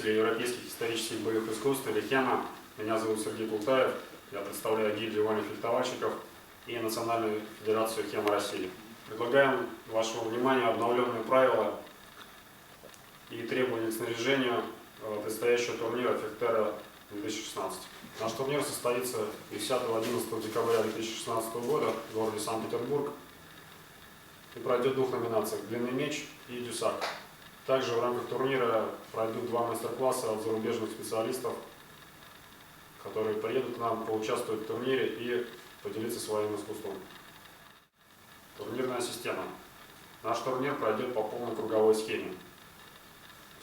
любителей европейских исторических боевых искусств или ХЕМа. Меня зовут Сергей Култаев. Я представляю гильдию вольных фехтовальщиков и Национальную федерацию ХЕМа России. Предлагаем вашему вниманию обновленные правила и требования к снаряжению предстоящего турнира Фехтера 2016. Наш турнир состоится 10-11 декабря 2016 года в городе Санкт-Петербург и пройдет в двух номинациях – длинный меч и дюсак. Также в рамках турнира пройдут два мастер-класса от зарубежных специалистов, которые приедут к нам поучаствовать в турнире и поделиться своим искусством. Турнирная система. Наш турнир пройдет по полной круговой схеме.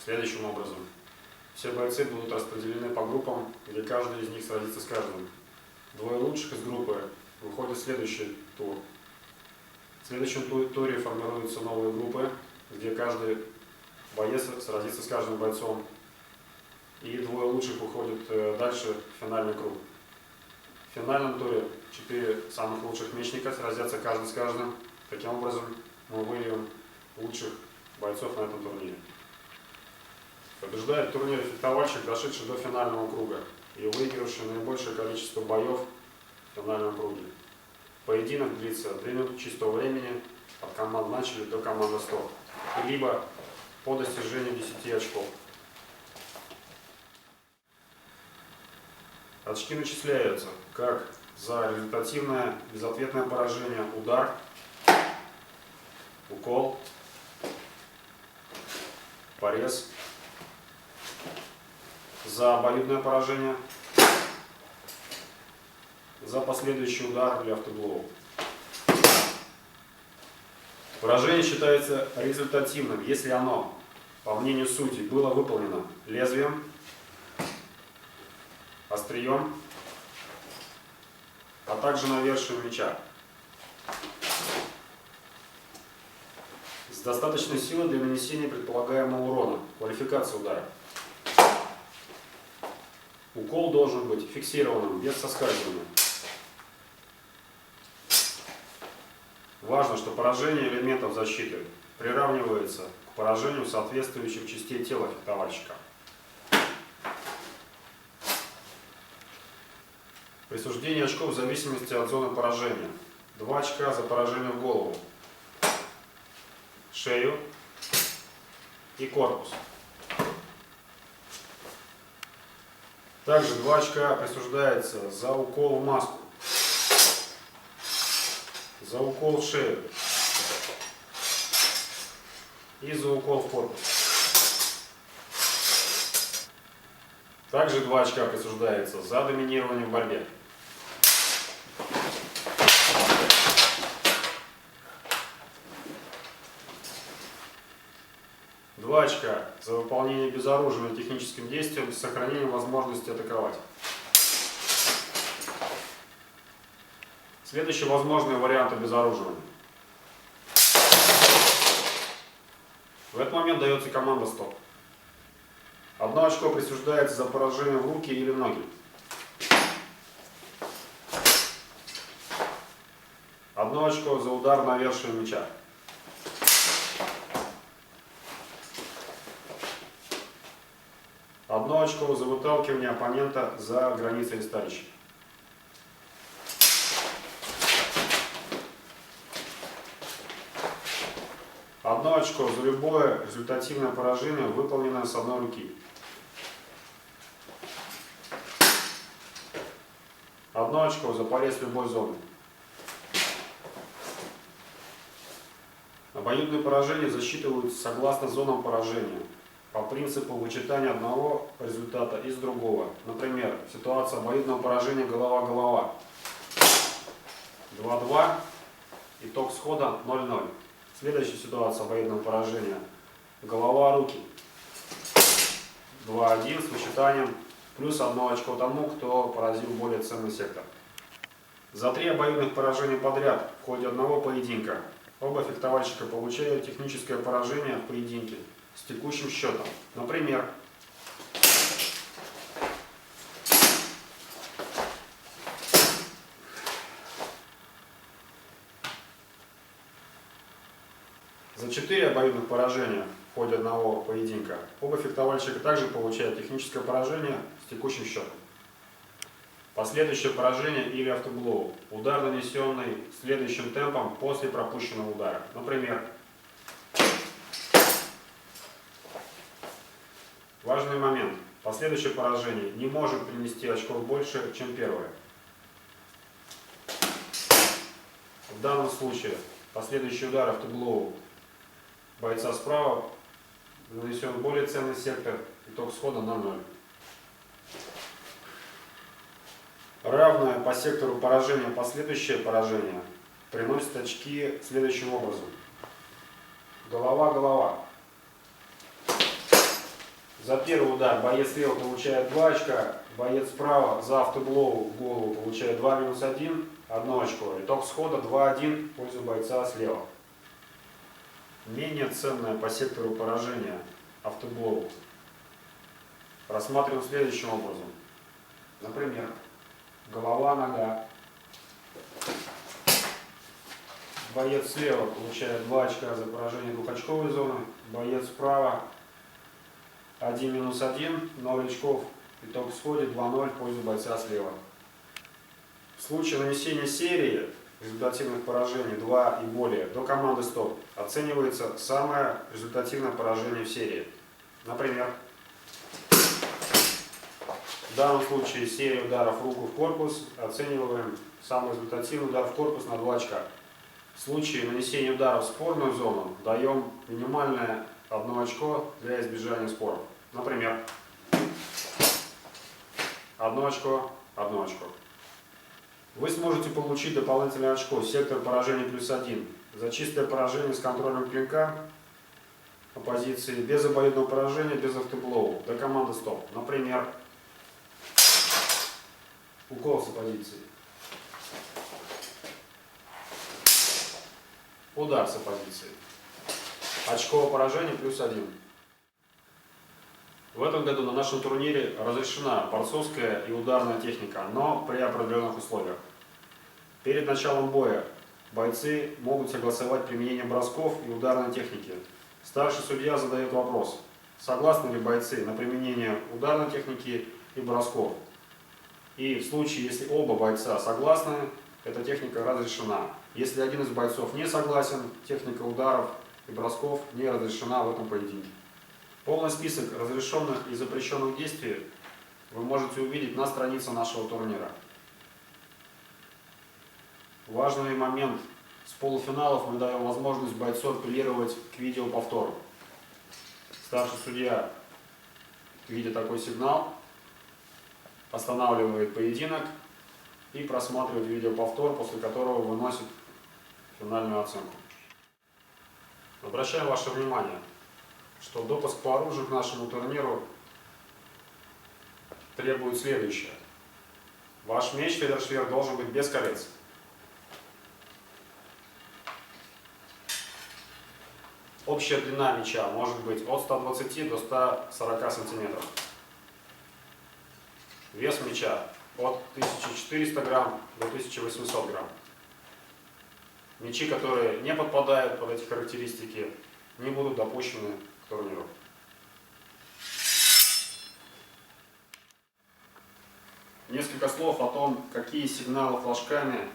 Следующим образом. Все бойцы будут распределены по группам, где каждый из них сразится с каждым. Двое лучших из группы выходят в следующий тур. В следующем туре формируются новые группы, где каждый боец сразится с каждым бойцом. И двое лучших уходят дальше в финальный круг. В финальном туре 4 самых лучших мечника сразятся каждый с каждым. Таким образом мы выявим лучших бойцов на этом турнире. Побеждает в турнире фехтовальщик, дошедший до финального круга и выигравший наибольшее количество боев в финальном круге. Поединок длится 2 минуты чистого времени от команд начали до команды стоп, либо по достижению 10 очков. Очки начисляются как за результативное безответное поражение удар, укол, порез, за обоюдное поражение, за последующий удар или автоблоу. Поражение считается результативным, если оно, по мнению судей, было выполнено лезвием, острием, а также навершием меча. С достаточной силой для нанесения предполагаемого урона. Квалификация удара. Укол должен быть фиксированным, без соскальзывания. Важно, что поражение элементов защиты приравнивается к поражению соответствующих частей тела фехтовальщика. Присуждение очков в зависимости от зоны поражения. 2 очка за поражение в голову, шею и корпус. Также 2 очка присуждается за укол в маску, за укол в шею и за укол в корпус. Также 2 очка присуждается за доминирование в борьбе. Два очка за выполнение безоружным техническим действием с сохранением возможности атаковать. Следующие возможные варианты обезоруживания. В этот момент дается команда стоп. 1 очко присуждается за поражение в руки или ноги. 1 очко за удар навершием меча. 1 очко за выталкивание оппонента за границы ристалища. 1 очко за любое результативное поражение, выполненное с одной руки. 1 очко за порез любой зоны. Обоюдные поражения засчитываются согласно зонам поражения, по принципу вычитания одного результата из другого. Например, ситуация обоюдного поражения голова-голова. 2-2, итог схода 0-0. Следующая ситуация обоюдного поражения голова-руки. 2-1 с вычитанием плюс 1 очко тому, кто поразил более ценный сектор. За 3 обоюдных поражения подряд в ходе одного поединка оба фехтовальщика получают техническое поражение в поединке с текущим счетом. Например, за 4 обоюдных поражения в ходе одного поединка. Оба фехтовальщика также получают техническое поражение с текущим счетом. Последующее поражение или автоблоу. Удар, нанесенный следующим темпом после пропущенного удара. Например, важный момент. Последующее поражение не может принести очков больше, чем первое. В данном случае последующий удар автоблоу бойца справа нанесен более ценный сектор, итог схода на 0. Равное по сектору поражения последующее поражение приносит очки следующим образом. Голова-голова. За первый удар боец слева получает 2 очка, боец справа за автоблоу в голову получает 2 минус 1, 1 очко. Итог схода 2-1 в пользу бойца слева. Менее ценное по сектору поражения автоблоу рассматриваем следующим образом. Например, голова-нога. Боец слева получает 2 очка за поражение двухочковой зоны, боец справа 1 минус 1, 0 очков. Итог в сходе 2-0 в пользу бойца слева. В случае нанесения серии результативных поражений 2 и более до команды стоп оценивается самое результативное поражение в серии. Например, в данном случае серия ударов руку в корпус оцениваем самый результативный удар в корпус на 2 очка. В случае нанесения удара в спорную зону даем минимальное 1 очко для избежания споров. Например, 1 очко, 1 очко. Вы сможете получить дополнительное очко, сектор поражения +1, за чистое поражение с контролем клинка по позиции, без обоюдного поражения, без автоблоу, до команды стоп. Например, укол с оппозиции. Удар с оппозиции. Очко поражения +1. В этом году на нашем турнире разрешена борцовская и ударная техника, но при определенных условиях. Перед началом боя бойцы могут согласовать применение бросков и ударной техники. Старший судья задает вопрос, согласны ли бойцы на применение ударной техники и бросков. И в случае, если оба бойца согласны, эта техника разрешена. Если один из бойцов не согласен, техника ударов и бросков не разрешена в этом поединке. Полный список разрешенных и запрещенных действий вы можете увидеть на странице нашего турнира. Важный момент. С полуфиналов мы даем возможность бойцу апеллировать к видеоповтору. Старший судья, видя такой сигнал, останавливает поединок и просматривает видеоповтор, после которого выносит финальную оценку. Обращаю ваше внимание, что допуск по оружию к нашему турниру требует следующее. Ваш меч Федершвер должен быть без колец. Общая длина меча может быть от 120 до 140 сантиметров. Вес меча от 1400 грамм до 1800 грамм. Мечи, которые не подпадают под эти характеристики, не будут допущены к турниру. Несколько слов о том, какие сигналы флажками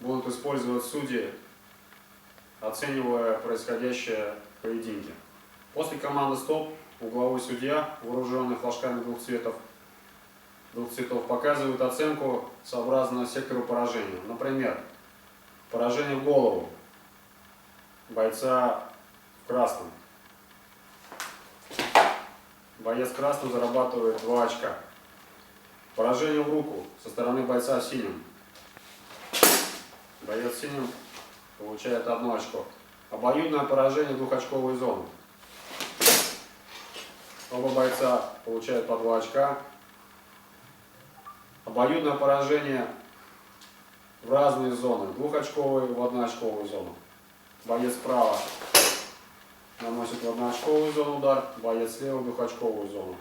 будут использовать судьи, оценивая происходящее в поединке. После команды стоп угловой судья, вооруженный флажками двух цветов, показывает оценку сообразно сектору поражения. Например, поражение в голову бойца в красном. Боец красным зарабатывает 2 очка. Поражение в руку со стороны бойца в синем. Боец в синем получает 1 очко. Обоюдное поражение в двухочковую зону. Оба бойца получают по 2 очка. Обоюдное поражение в разные зоны. Двухочковую в 1-очковую зону. Боец справа наносит в 1-очковую зону удар, боец слева в двухочковую зону.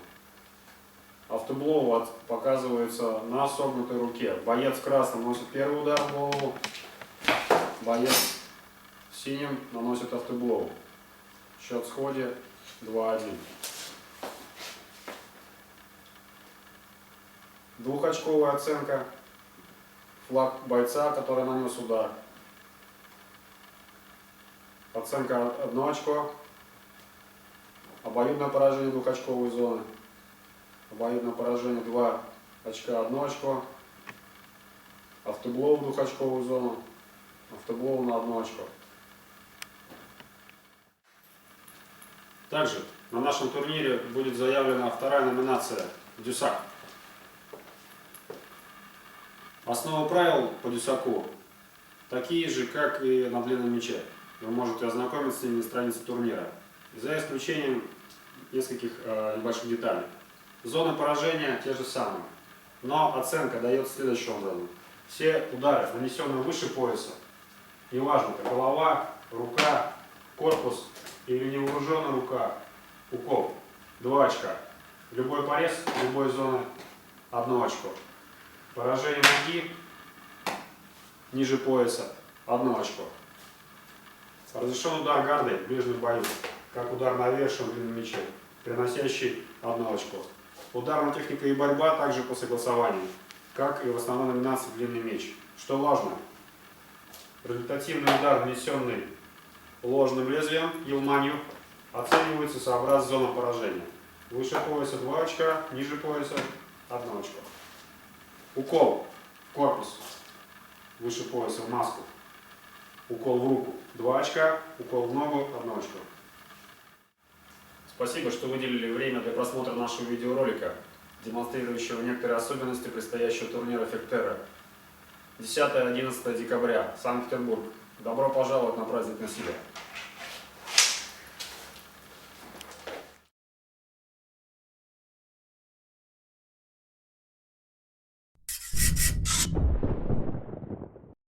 Автоблоу показывается на согнутой руке. Боец красным наносит первый удар в голову, боец синим наносит автоблоу. Счет в сходе 2-1. Двухочковая оценка. Флаг бойца, который нанес удар. Оценка 1 очко. Обоюдное поражение двухочковой зоны. Обоюдное поражение 2 очка 1 очко. Автоблоу в двухочковую зону. Автоблоу на 1 очко. Также на нашем турнире будет заявлена вторая номинация «Дюсак». Основы правил по дюсаку такие же, как и на длинном мяче. Вы можете ознакомиться с ними на странице турнира, за исключением нескольких небольших деталей. Зоны поражения те же самые, но оценка дается следующим образом. Все удары, нанесенные выше пояса, неважно, это голова, рука, корпус или невооруженная рука, укол, 2 очка. Любой порез, любой зоны 1 очко. Поражение ноги ниже пояса 1 очко. Разрешен удар гардой в ближнем бою, как удар навершием в длинном мяче, приносящий 1 очко. Ударная техника и борьба также по согласованию, как и в основной номинации длинный меч. Что важно, результативный удар, нанесенный ложным лезвием, елманью, оценивается сообразно зоной поражения. Выше пояса 2 очка, ниже пояса 1 очко. Укол в корпус, выше пояса в маску. Укол в руку 2 очка, укол в ногу 1 очко. Спасибо, что выделили время для просмотра нашего видеоролика, демонстрирующего некоторые особенности предстоящего турнира Фехтера. 10-11 декабря, Санкт-Петербург. Добро пожаловать на праздник насилия.